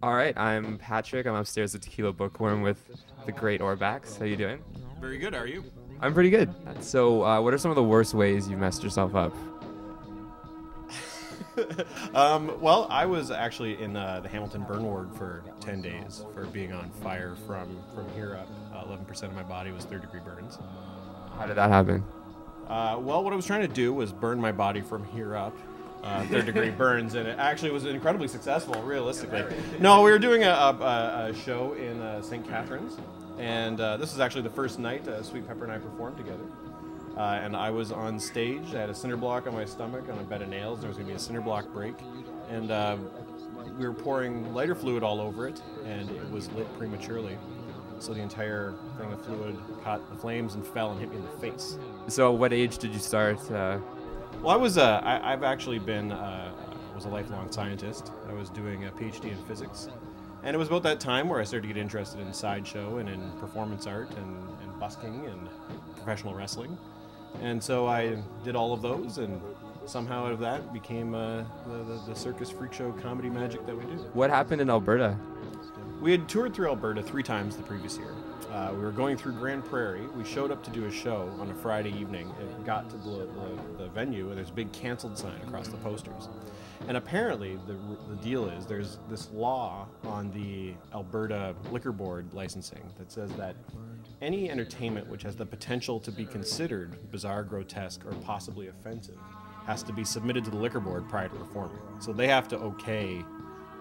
All right, I'm Patrick. I'm upstairs at Tequila Bookworm with the great Orbax. How you doing? Very good. How are you? I'm pretty good. So, what are some of the worst ways you've messed yourself up? Well, I was actually in the Hamilton burn ward for 10 days for being on fire from here up. 11% of my body was third-degree burns. How did that happen? Well, what I was trying to do was burn my body from here up. Third-degree burns, and it actually was incredibly successful, realistically. No, we were doing a show in St. Catharines, and this was actually the first night Sweet Pepper and I performed together. And I was on stage. I had a cinder block on my stomach on a bed of nails. There was going to be a cinder block break. And we were pouring lighter fluid all over it, and it was lit prematurely. So the entire thing of fluid caught the flames and fell and hit me in the face. So, what age did you start? Well, I've actually been, was a lifelong scientist. I was doing a PhD in physics. And it was about that time where I started to get interested in sideshow and in performance art and busking and professional wrestling. And so I did all of those, and somehow out of that became the circus freak show comedy magic that we do. What happened in Alberta? We had toured through Alberta 3 times the previous year. We were going through Grand Prairie. We showed up to do a show on a Friday evening and got to the venue, and there's a big canceled sign across the posters. And apparently the deal is there's this law on the Alberta Liquor Board licensing that says that any entertainment which has the potential to be considered bizarre, grotesque, or possibly offensive has to be submitted to the Liquor Board prior to performing. So they have to okay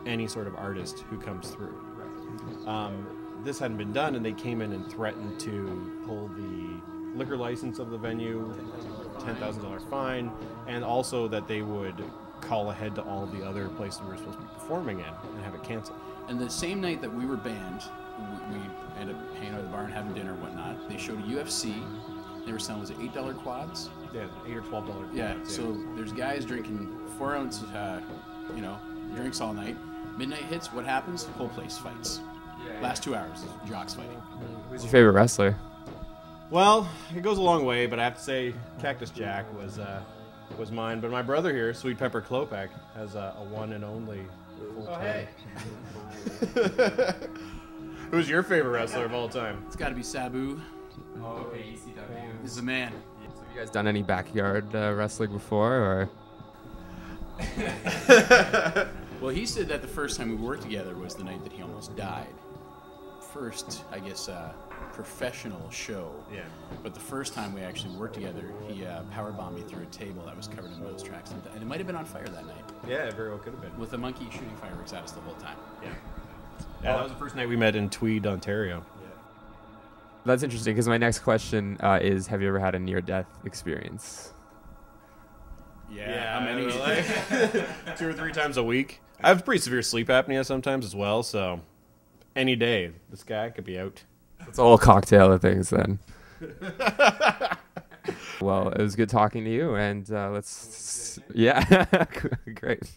any sort of artist who comes through. This hadn't been done, and they came in and threatened to pull the liquor license of the venue, $10,000 fine, and also that they would call ahead to all the other places we were supposed to be performing in and have it canceled. And the same night that we were banned, we ended up hanging out at the bar and having dinner and whatnot. They showed a UFC. They were selling, was it $8 quads? Yeah, $8 or $12 Yeah. quads, So there's guys drinking 4-ounce, drinks all night. Midnight hits. What happens? Whole place fights. Last 2 hours, jocks fighting. Who's your favorite wrestler? Well, it goes a long way, but I have to say Cactus Jack was mine. But my brother here, Sweet Pepper Klopek, has a one and only full hey. Who's your favorite wrestler of all time? It's got to be Sabu. Oh, okay, ECW. He's the man. So, have you guys done any backyard wrestling before, or? Well, he said that the first time we worked together was the night that he almost died. First, I guess, professional show. Yeah. But the first time we actually worked together, he powerbombed me through a table that was covered in nose tracks, and it might have been on fire that night. Yeah, it very well could have been. With a monkey shooting fireworks at us the whole time. Yeah. Yeah, that was the first night we met in Tweed, Ontario. That's interesting, because my next question is, have you ever had a near-death experience? Yeah, how many? Like 2 or 3 times a week. I have pretty severe sleep apnea sometimes as well, so any day this guy could be out. It's a whole cocktail of things then. Well, it was good talking to you, and yeah, great.